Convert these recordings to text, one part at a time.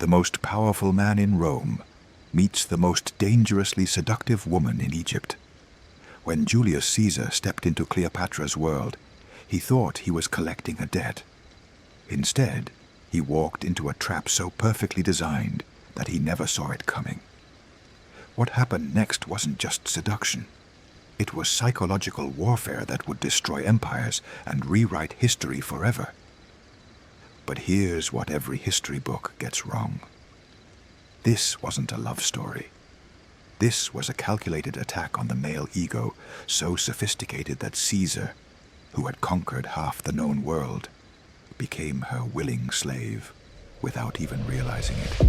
the most powerful man in Rome meets the most dangerously seductive woman in Egypt. When Julius Caesar stepped into Cleopatra's world, he thought he was collecting a debt. Instead, he walked into a trap so perfectly designed that he never saw it coming. What happened next wasn't just seduction. It was psychological warfare that would destroy empires and rewrite history forever. But here's what every history book gets wrong. This wasn't a love story. This was a calculated attack on the male ego, so sophisticated that Caesar, who had conquered half the known world, became her willing slave without even realizing it.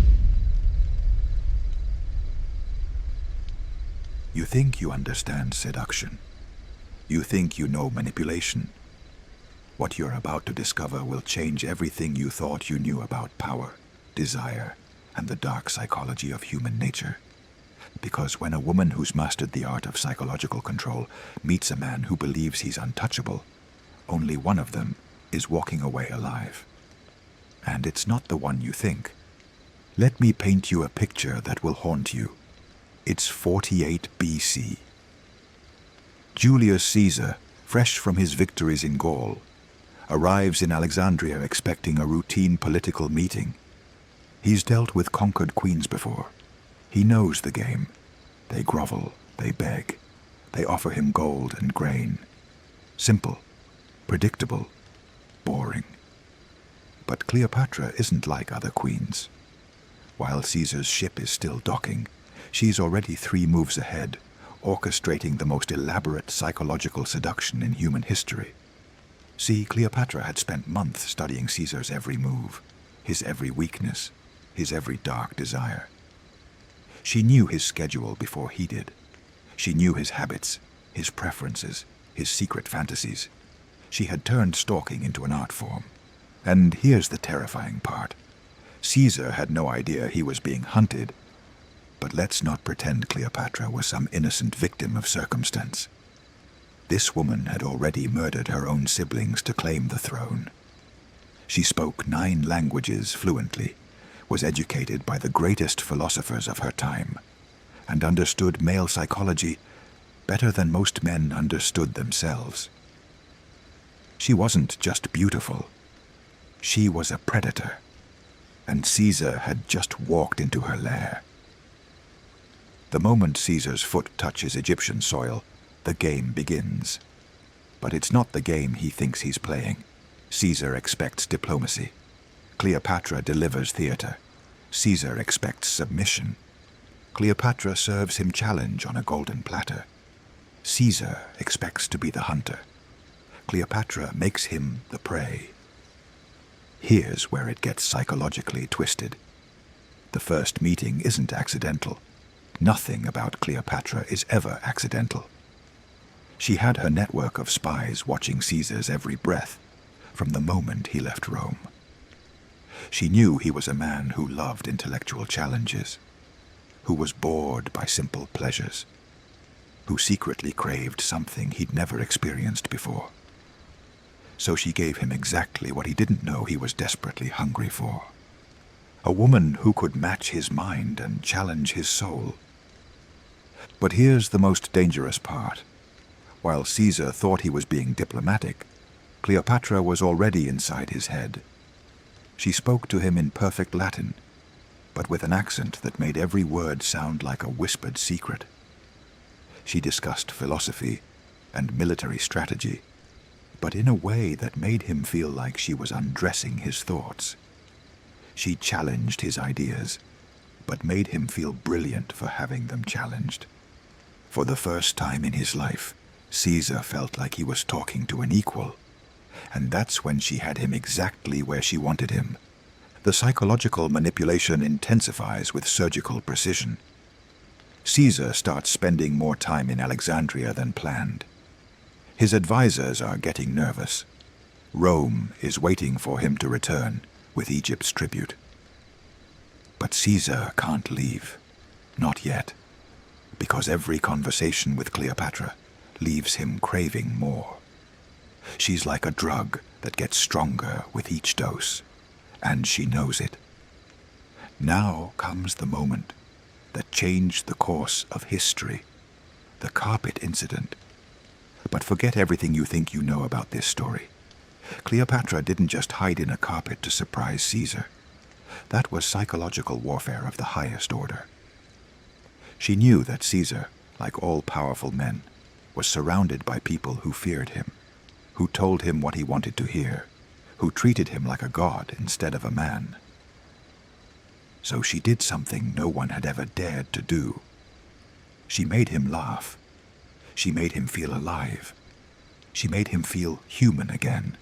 You think you understand seduction. You think you know manipulation. What you're about to discover will change everything you thought you knew about power, desire, and the dark psychology of human nature. Because when a woman who's mastered the art of psychological control meets a man who believes he's untouchable, only one of them is walking away alive. And it's not the one you think. Let me paint you a picture that will haunt you. It's 48 BC. Julius Caesar, fresh from his victories in Gaul, arrives in Alexandria expecting a routine political meeting. He's dealt with conquered queens before. He knows the game. They grovel, they beg. They offer him gold and grain. Simple, predictable, boring. But Cleopatra isn't like other queens. While Caesar's ship is still docking, she's already 3 moves ahead, orchestrating the most elaborate psychological seduction in human history. See, Cleopatra had spent months studying Caesar's every move, his every weakness, his every dark desire. She knew his schedule before he did. She knew his habits, his preferences, his secret fantasies. She had turned stalking into an art form. And here's the terrifying part. Caesar had no idea he was being hunted. But let's not pretend Cleopatra was some innocent victim of circumstance. This woman had already murdered her own siblings to claim the throne. She spoke 9 languages fluently, was educated by the greatest philosophers of her time, and understood male psychology better than most men understood themselves. She wasn't just beautiful. She was a predator, and Caesar had just walked into her lair. The moment Caesar's foot touches Egyptian soil, the game begins. But it's not the game he thinks he's playing. Caesar expects diplomacy. Cleopatra delivers theater. Caesar expects submission. Cleopatra serves him challenge on a golden platter. Caesar expects to be the hunter. Cleopatra makes him the prey. Here's where it gets psychologically twisted. The first meeting isn't accidental. Nothing about Cleopatra is ever accidental. She had her network of spies watching Caesar's every breath from the moment he left Rome. She knew he was a man who loved intellectual challenges, who was bored by simple pleasures, who secretly craved something he'd never experienced before. So she gave him exactly what he didn't know he was desperately hungry for. A woman who could match his mind and challenge his soul. But here's the most dangerous part. While Caesar thought he was being diplomatic, Cleopatra was already inside his head. She spoke to him in perfect Latin, but with an accent that made every word sound like a whispered secret. She discussed philosophy and military strategy, but in a way that made him feel like she was undressing his thoughts. She challenged his ideas, but made him feel brilliant for having them challenged. For the first time in his life, Caesar felt like he was talking to an equal, and that's when she had him exactly where she wanted him. The psychological manipulation intensifies with surgical precision. Caesar starts spending more time in Alexandria than planned. His advisors are getting nervous. Rome is waiting for him to return with Egypt's tribute. But Caesar can't leave. Not yet. Because every conversation with Cleopatra leaves him craving more. She's like a drug that gets stronger with each dose, and she knows it. Now comes the moment that changed the course of history, the carpet incident. But forget everything you think you know about this story. Cleopatra didn't just hide in a carpet to surprise Caesar. That was psychological warfare of the highest order. She knew that Caesar, like all powerful men, was surrounded by people who feared him, who told him what he wanted to hear, who treated him like a god instead of a man. So she did something no one had ever dared to do. She made him laugh. She made him feel alive. She made him feel human again.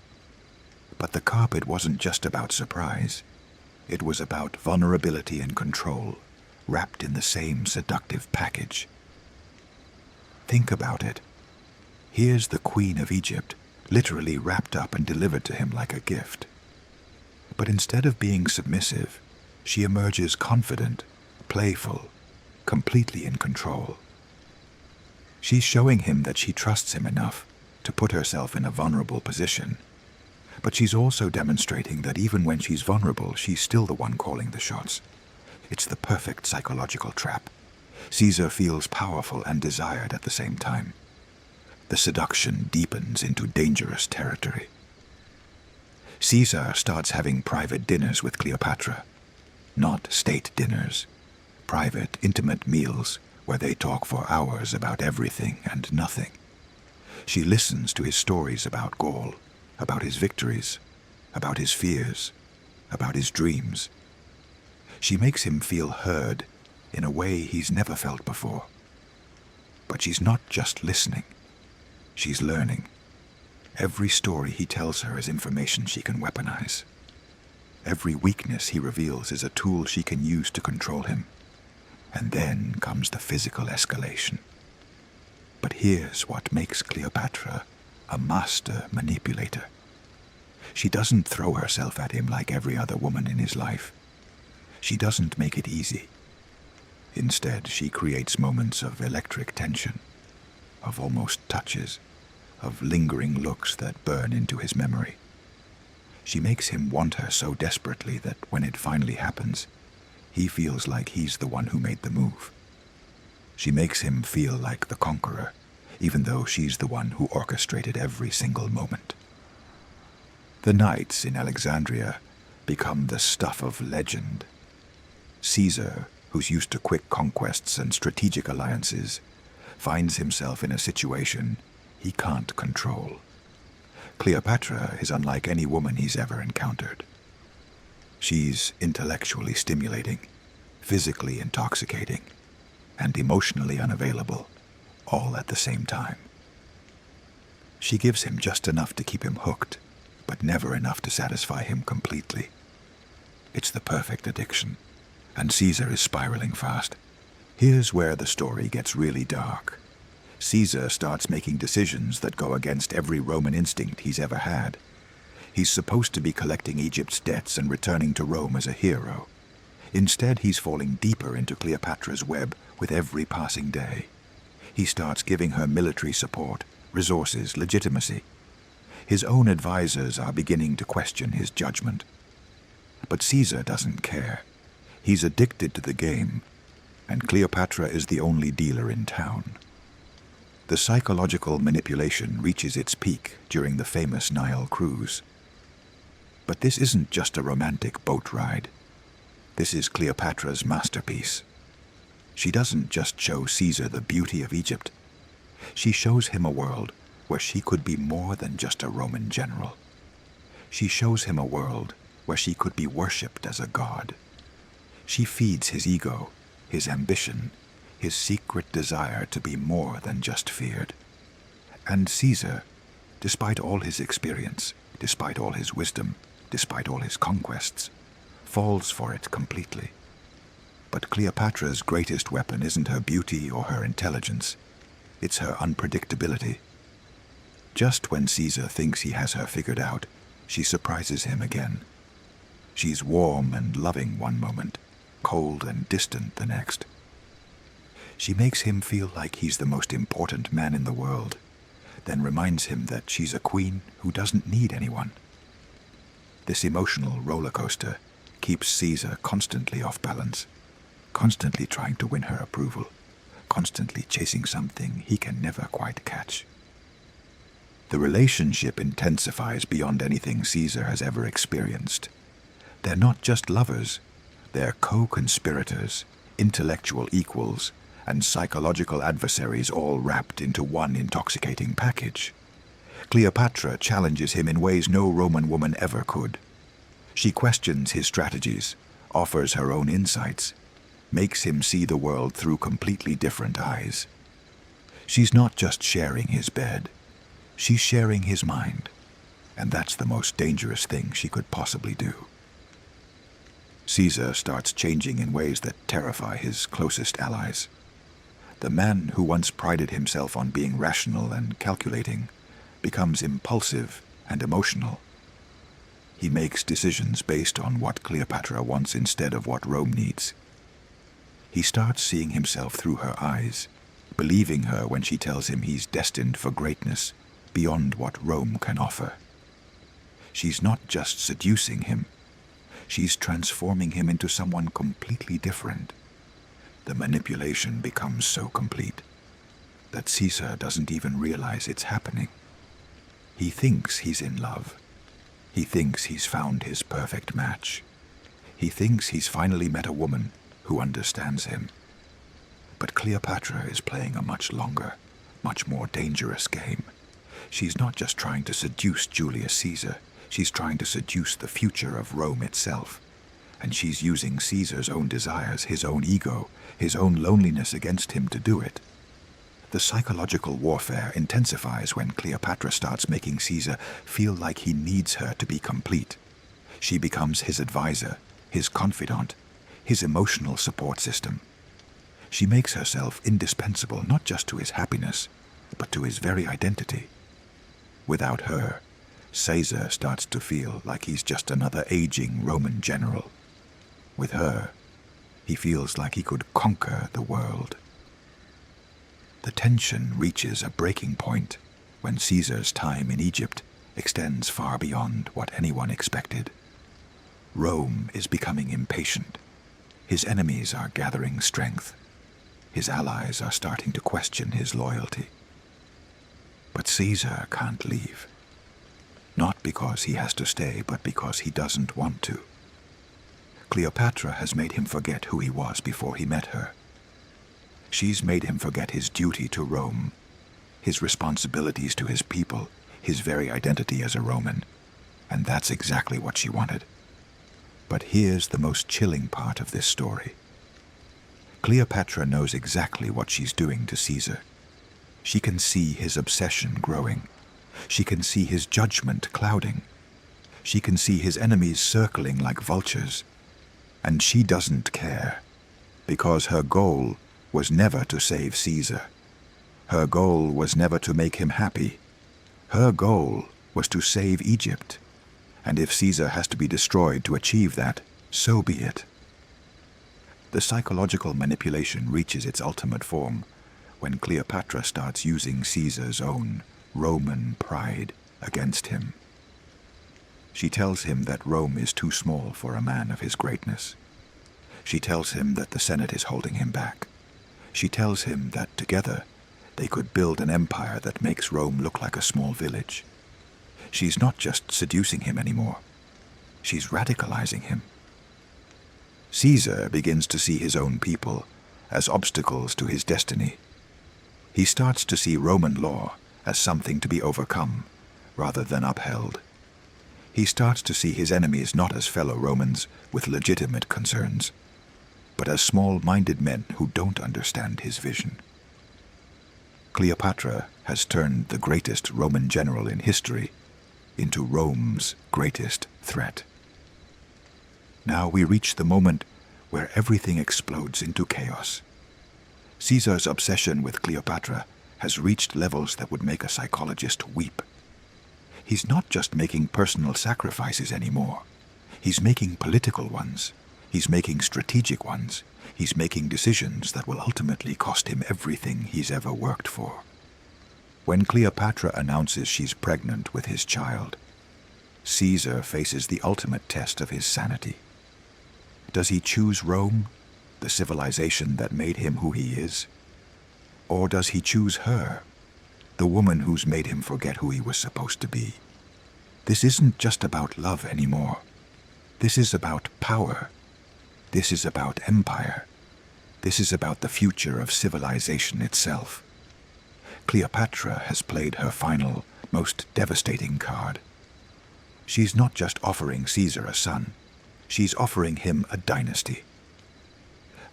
But the carpet wasn't just about surprise. It was about vulnerability and control, wrapped in the same seductive package. Think about it. Here's the Queen of Egypt, literally wrapped up and delivered to him like a gift. But instead of being submissive, she emerges confident, playful, completely in control. She's showing him that she trusts him enough to put herself in a vulnerable position. But she's also demonstrating that even when she's vulnerable, she's still the one calling the shots. It's the perfect psychological trap. Caesar feels powerful and desired at the same time. The seduction deepens into dangerous territory. Caesar starts having private dinners with Cleopatra. Not state dinners. Private, intimate meals where they talk for hours about everything and nothing. She listens to his stories about Gaul, about his victories, about his fears, about his dreams. She makes him feel heard in a way he's never felt before. But she's not just listening. She's learning. Every story he tells her is information she can weaponize. Every weakness he reveals is a tool she can use to control him. And then comes the physical escalation. But here's what makes Cleopatra a master manipulator. She doesn't throw herself at him like every other woman in his life. She doesn't make it easy. Instead, she creates moments of electric tension, of almost touches, of lingering looks that burn into his memory. She makes him want her so desperately that when it finally happens, he feels like he's the one who made the move. She makes him feel like the conqueror, even though she's the one who orchestrated every single moment. The nights in Alexandria become the stuff of legend. Caesar, who's used to quick conquests and strategic alliances, finds himself in a situation he can't control. Cleopatra is unlike any woman he's ever encountered. She's intellectually stimulating, physically intoxicating, and emotionally unavailable, all at the same time. She gives him just enough to keep him hooked, but never enough to satisfy him completely. It's the perfect addiction, and Caesar is spiraling fast. Here's where the story gets really dark. Caesar starts making decisions that go against every Roman instinct he's ever had. He's supposed to be collecting Egypt's debts and returning to Rome as a hero. Instead, he's falling deeper into Cleopatra's web with every passing day. He starts giving her military support, resources, legitimacy. His own advisors are beginning to question his judgment. But Caesar doesn't care. He's addicted to the game, and Cleopatra is the only dealer in town. The psychological manipulation reaches its peak during the famous Nile cruise. But this isn't just a romantic boat ride. This is Cleopatra's masterpiece. She doesn't just show Caesar the beauty of Egypt. She shows him a world where she could be more than just a Roman general. She shows him a world where she could be worshipped as a god. She feeds his ego, his ambition, his secret desire to be more than just feared. And Caesar, despite all his experience, despite all his wisdom, despite all his conquests, falls for it completely. But Cleopatra's greatest weapon isn't her beauty or her intelligence. It's her unpredictability. Just when Caesar thinks he has her figured out, she surprises him again. She's warm and loving one moment, cold and distant the next. She makes him feel like he's the most important man in the world, then reminds him that she's a queen who doesn't need anyone. This emotional roller coaster keeps Caesar constantly off balance, constantly trying to win her approval, constantly chasing something he can never quite catch. The relationship intensifies beyond anything Caesar has ever experienced. They're not just lovers, they're co-conspirators, intellectual equals, and psychological adversaries all wrapped into one intoxicating package. Cleopatra challenges him in ways no Roman woman ever could. She questions his strategies, offers her own insights, makes him see the world through completely different eyes. She's not just sharing his bed, she's sharing his mind, and that's the most dangerous thing she could possibly do. Caesar starts changing in ways that terrify his closest allies. The man who once prided himself on being rational and calculating becomes impulsive and emotional. He makes decisions based on what Cleopatra wants instead of what Rome needs. He starts seeing himself through her eyes, believing her when she tells him he's destined for greatness beyond what Rome can offer. She's not just seducing him, she's transforming him into someone completely different. The manipulation becomes so complete that Caesar doesn't even realize it's happening. He thinks he's in love. He thinks he's found his perfect match. He thinks he's finally met a woman who understands him. But Cleopatra is playing a much longer, much more dangerous game. She's not just trying to seduce Julius Caesar, she's trying to seduce the future of Rome itself. And she's using Caesar's own desires, his own ego, his own loneliness against him to do it. The psychological warfare intensifies when Cleopatra starts making Caesar feel like he needs her to be complete. She becomes his advisor, his confidant, his emotional support system. She makes herself indispensable not just to his happiness, but to his very identity. Without her, Caesar starts to feel like he's just another aging Roman general. With her, he feels like he could conquer the world. The tension reaches a breaking point when Caesar's time in Egypt extends far beyond what anyone expected. Rome is becoming impatient. His enemies are gathering strength. His allies are starting to question his loyalty. But Caesar can't leave. Not because he has to stay, but because he doesn't want to. Cleopatra has made him forget who he was before he met her. She's made him forget his duty to Rome, his responsibilities to his people, his very identity as a Roman. And that's exactly what she wanted. But here's the most chilling part of this story. Cleopatra knows exactly what she's doing to Caesar. She can see his obsession growing. She can see his judgment clouding. She can see his enemies circling like vultures. And she doesn't care, because her goal was never to save Caesar. Her goal was never to make him happy. Her goal was to save Egypt. And if Caesar has to be destroyed to achieve that, so be it. The psychological manipulation reaches its ultimate form when Cleopatra starts using Caesar's own Roman pride against him. She tells him that Rome is too small for a man of his greatness. She tells him that the Senate is holding him back. She tells him that together they could build an empire that makes Rome look like a small village. She's not just seducing him anymore. She's radicalizing him. Caesar begins to see his own people as obstacles to his destiny. He starts to see Roman law as something to be overcome rather than upheld. He starts to see his enemies not as fellow Romans with legitimate concerns, but as small-minded men who don't understand his vision. Cleopatra has turned the greatest Roman general in history into Rome's greatest threat. Now we reach the moment where everything explodes into chaos. Caesar's obsession with Cleopatra has reached levels that would make a psychologist weep. He's not just making personal sacrifices anymore. He's making political ones. He's making strategic ones. He's making decisions that will ultimately cost him everything he's ever worked for. When Cleopatra announces she's pregnant with his child, Caesar faces the ultimate test of his sanity. Does he choose Rome, the civilization that made him who he is? Or does he choose her, the woman who's made him forget who he was supposed to be? This isn't just about love anymore. This is about power. This is about empire. This is about the future of civilization itself. Cleopatra has played her final, most devastating card. She's not just offering Caesar a son. She's offering him a dynasty.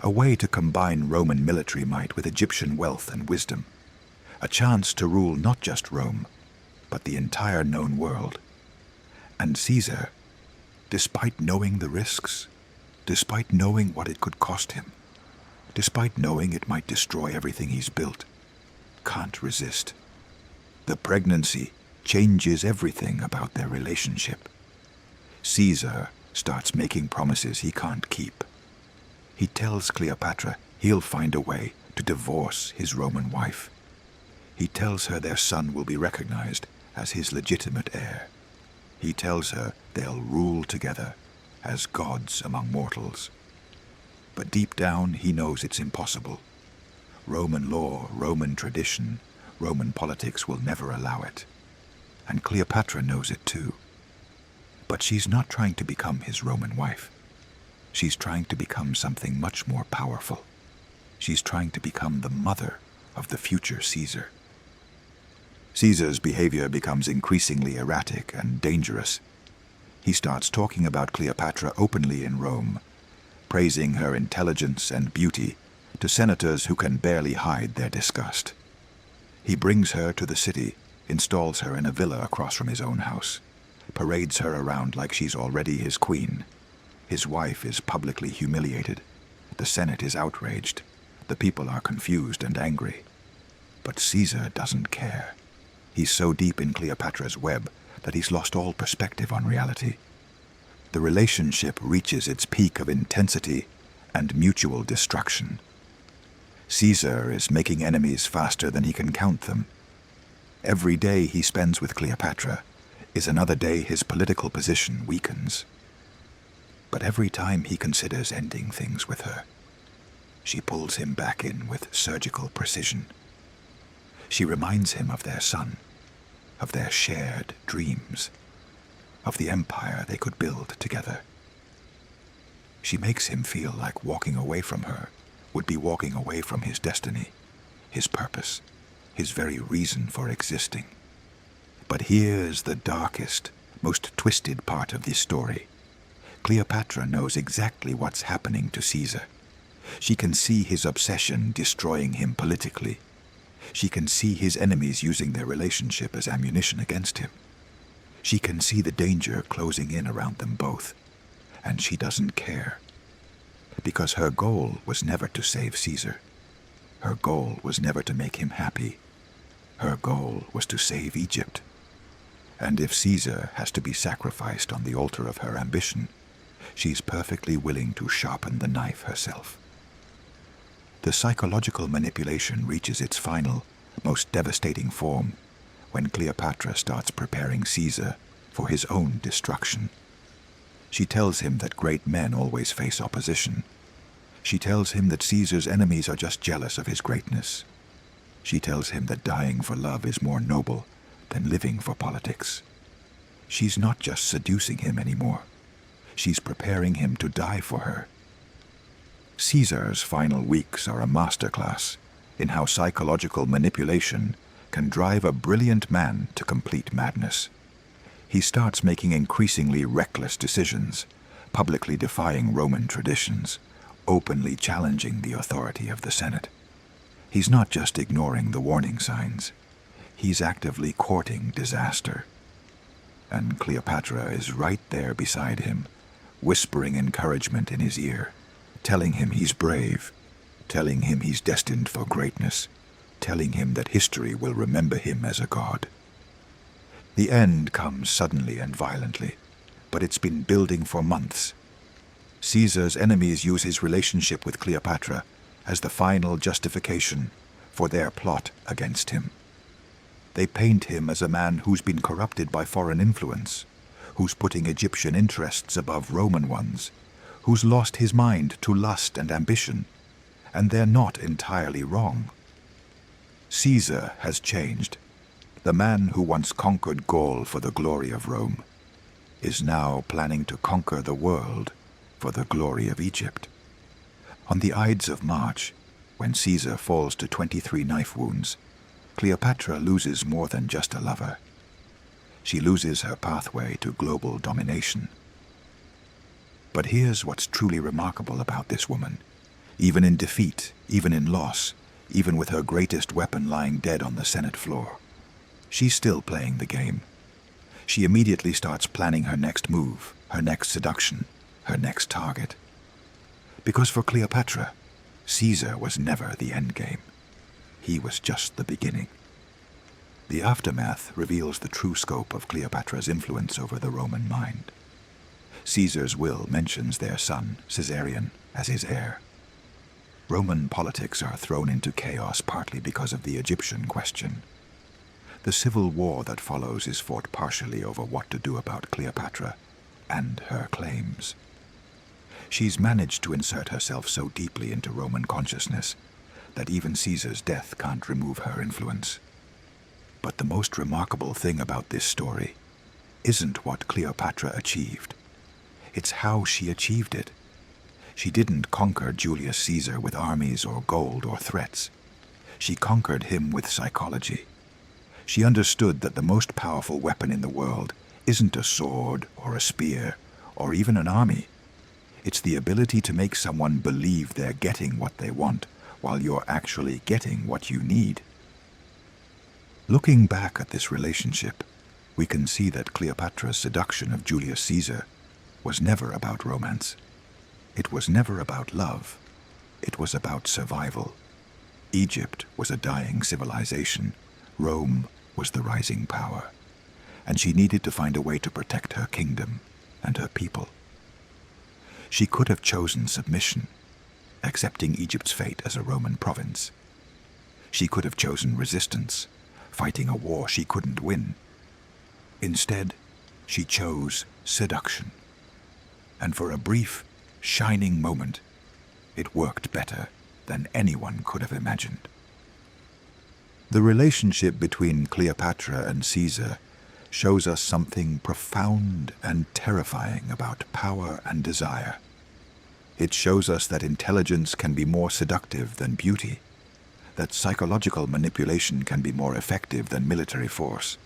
A way to combine Roman military might with Egyptian wealth and wisdom. A chance to rule not just Rome, but the entire known world. And Caesar, despite knowing the risks, despite knowing what it could cost him, despite knowing it might destroy everything he's built, can't resist. The pregnancy changes everything about their relationship. Caesar starts making promises he can't keep. He tells Cleopatra he'll find a way to divorce his Roman wife. He tells her their son will be recognized as his legitimate heir. He tells her they'll rule together as gods among mortals. But deep down he knows it's impossible. Roman law, Roman tradition, Roman politics will never allow it. And Cleopatra knows it too. But she's not trying to become his Roman wife. She's trying to become something much more powerful. She's trying to become the mother of the future Caesar. Caesar's behavior becomes increasingly erratic and dangerous. He starts talking about Cleopatra openly in Rome, praising her intelligence and beauty to senators who can barely hide their disgust. He brings her to the city, installs her in a villa across from his own house, parades her around like she's already his queen. His wife is publicly humiliated. The Senate is outraged. The people are confused and angry. But Caesar doesn't care. He's so deep in Cleopatra's web that he's lost all perspective on reality. The relationship reaches its peak of intensity and mutual destruction. Caesar is making enemies faster than he can count them. Every day he spends with Cleopatra is another day his political position weakens. But every time he considers ending things with her, she pulls him back in with surgical precision. She reminds him of their son, of their shared dreams, of the empire they could build together. She makes him feel like walking away from her would be walking away from his destiny, his purpose, his very reason for existing. But here's the darkest, most twisted part of this story. Cleopatra knows exactly what's happening to Caesar. She can see his obsession destroying him politically. She can see his enemies using their relationship as ammunition against him. She can see the danger closing in around them both. And she doesn't care. Because her goal was never to save Caesar. Her goal was never to make him happy. Her goal was to save Egypt. And if Caesar has to be sacrificed on the altar of her ambition, she's perfectly willing to sharpen the knife herself. The psychological manipulation reaches its final, most devastating form when Cleopatra starts preparing Caesar for his own destruction. She tells him that great men always face opposition. She tells him that Caesar's enemies are just jealous of his greatness. She tells him that dying for love is more noble than living for politics. She's not just seducing him anymore. She's preparing him to die for her. Caesar's final weeks are a masterclass in how psychological manipulation can drive a brilliant man to complete madness. He starts making increasingly reckless decisions, publicly defying Roman traditions, openly challenging the authority of the Senate. He's not just ignoring the warning signs. He's actively courting disaster. And Cleopatra is right there beside him, whispering encouragement in his ear, telling him he's brave, telling him he's destined for greatness, telling him that history will remember him as a god. The end comes suddenly and violently, but it's been building for months. Caesar's enemies use his relationship with Cleopatra as the final justification for their plot against him. They paint him as a man who's been corrupted by foreign influence, who's putting Egyptian interests above Roman ones, who's lost his mind to lust and ambition, and they're not entirely wrong. Caesar has changed. The man who once conquered Gaul for the glory of Rome is now planning to conquer the world for the glory of Egypt. On the Ides of March, when Caesar falls to 23 knife wounds, Cleopatra loses more than just a lover. She loses her pathway to global domination. But here's what's truly remarkable about this woman. Even in defeat, even in loss, even with her greatest weapon lying dead on the Senate floor, she's still playing the game. She immediately starts planning her next move, her next seduction, her next target. Because for Cleopatra, Caesar was never the endgame. He was just the beginning. The aftermath reveals the true scope of Cleopatra's influence over the Roman mind. Caesar's will mentions their son, Caesarion, as his heir. Roman politics are thrown into chaos partly because of the Egyptian question. The civil war that follows is fought partially over what to do about Cleopatra and her claims. She's managed to insert herself so deeply into Roman consciousness that even Caesar's death can't remove her influence. But the most remarkable thing about this story isn't what Cleopatra achieved. It's how she achieved it. She didn't conquer Julius Caesar with armies or gold or threats. She conquered him with psychology. She understood that the most powerful weapon in the world isn't a sword or a spear or even an army. It's the ability to make someone believe they're getting what they want while you're actually getting what you need. Looking back at this relationship, we can see that Cleopatra's seduction of Julius Caesar was never about romance. It was never about love. It was about survival. Egypt was a dying civilization. Rome was the rising power. And she needed to find a way to protect her kingdom and her people. She could have chosen submission, accepting Egypt's fate as a Roman province. She could have chosen resistance, fighting a war she couldn't win. Instead, she chose seduction. And for a brief, shining moment, it worked better than anyone could have imagined. The relationship between Cleopatra and Caesar shows us something profound and terrifying about power and desire. It shows us that intelligence can be more seductive than beauty, that psychological manipulation can be more effective than military force,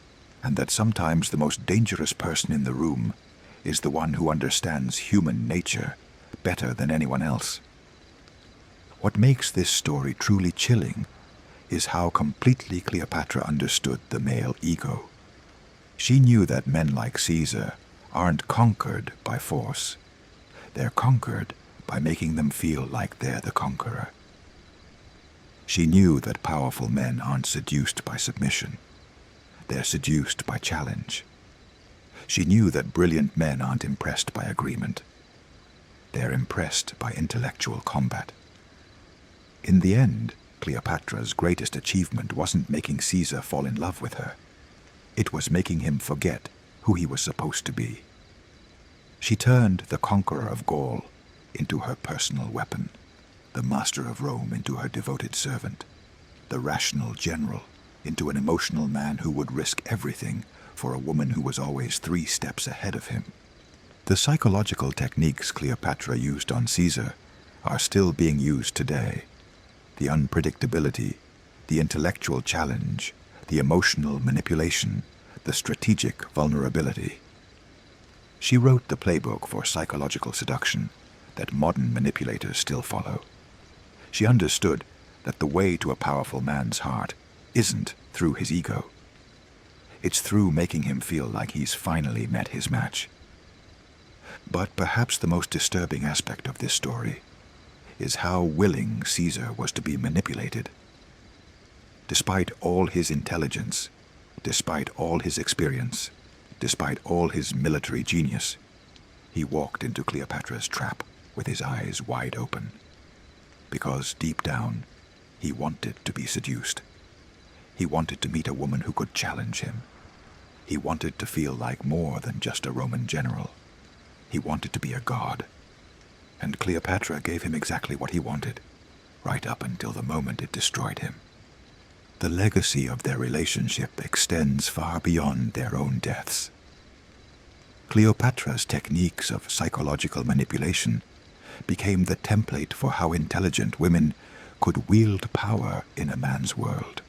and that sometimes the most dangerous person in the room is the one who understands human nature better than anyone else. What makes this story truly chilling is how completely Cleopatra understood the male ego. She knew that men like Caesar aren't conquered by force. They're conquered by making them feel like they're the conqueror. She knew that powerful men aren't seduced by submission. They're seduced by challenge. She knew that brilliant men aren't impressed by agreement. They're impressed by intellectual combat. In the end, Cleopatra's greatest achievement wasn't making Caesar fall in love with her. It was making him forget who he was supposed to be. She turned the conqueror of Gaul into her personal weapon, the master of Rome into her devoted servant, the rational general into an emotional man who would risk everything for a woman who was always 3 steps ahead of him. The psychological techniques Cleopatra used on Caesar are still being used today. The unpredictability, the intellectual challenge, the emotional manipulation, the strategic vulnerability. She wrote the playbook for psychological seduction that modern manipulators still follow. She understood that the way to a powerful man's heart isn't through his ego. It's through making him feel like he's finally met his match. But perhaps the most disturbing aspect of this story is how willing Caesar was to be manipulated. Despite all his intelligence, despite all his experience, despite all his military genius, he walked into Cleopatra's trap with his eyes wide open. Because deep down, he wanted to be seduced. He wanted to meet a woman who could challenge him. He wanted to feel like more than just a Roman general. He wanted to be a god. and Cleopatra gave him exactly what he wanted, right up until the moment it destroyed him. The legacy of their relationship extends far beyond their own deaths. Cleopatra's techniques of psychological manipulation became the template for how intelligent women could wield power in a man's world.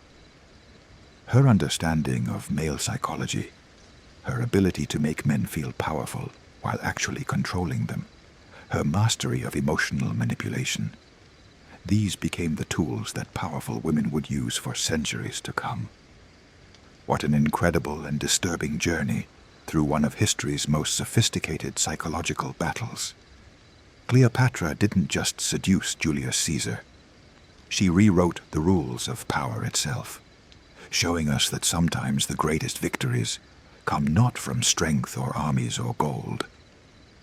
Her understanding of male psychology, her ability to make men feel powerful while actually controlling them, her mastery of emotional manipulation, these became the tools that powerful women would use for centuries to come. What an incredible and disturbing journey through one of history's most sophisticated psychological battles. Cleopatra didn't just seduce Julius Caesar. She rewrote the rules of power itself, showing us that sometimes the greatest victories come not from strength or armies or gold,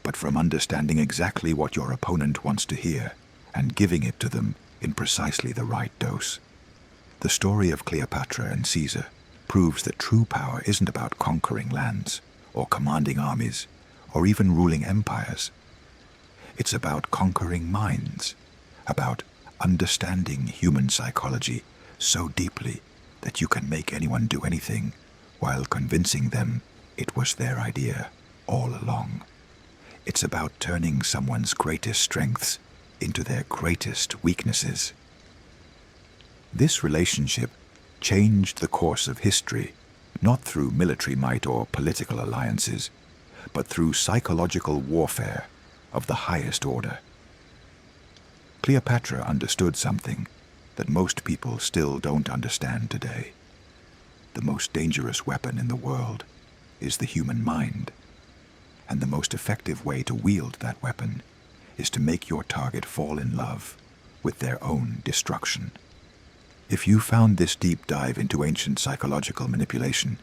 but from understanding exactly what your opponent wants to hear and giving it to them in precisely the right dose. The story of Cleopatra and Caesar proves that true power isn't about conquering lands or commanding armies or even ruling empires. It's about conquering minds, about understanding human psychology so deeply that you can make anyone do anything while convincing them it was their idea all along. It's about turning someone's greatest strengths into their greatest weaknesses. This relationship changed the course of history, not through military might or political alliances, but through psychological warfare of the highest order. Cleopatra understood something that most people still don't understand today. The most dangerous weapon in the world is the human mind, and the most effective way to wield that weapon is to make your target fall in love with their own destruction. If you found this deep dive into ancient psychological manipulation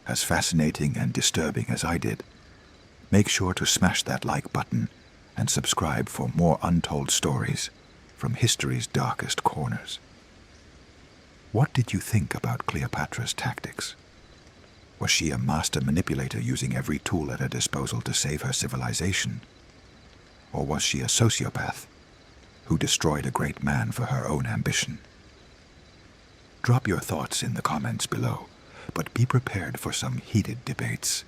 as fascinating and disturbing as I did, make sure to smash that like button and subscribe for more untold stories from history's darkest corners. What did you think about Cleopatra's tactics? Was she a master manipulator using every tool at her disposal to save her civilization? Or was she a sociopath who destroyed a great man for her own ambition? Drop your thoughts in the comments below, but be prepared for some heated debates.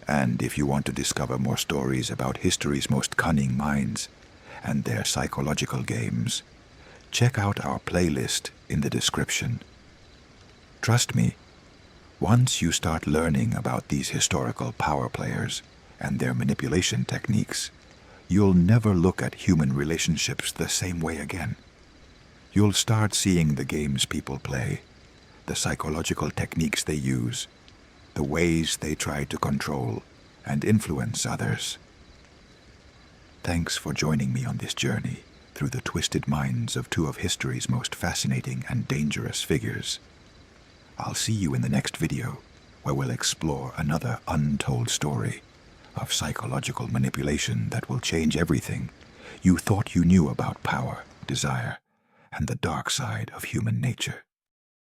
And if you want to discover more stories about history's most cunning minds and their psychological games, check out our playlist in the description. Trust me, once you start learning about these historical power players and their manipulation techniques, you'll never look at human relationships the same way again. You'll start seeing the games people play, the psychological techniques they use, the ways they try to control and influence others. Thanks for joining me on this journey through the twisted minds of two of history's most fascinating and dangerous figures. I'll see you in the next video, where we'll explore another untold story of psychological manipulation that will change everything you thought you knew about power, desire, and the dark side of human nature.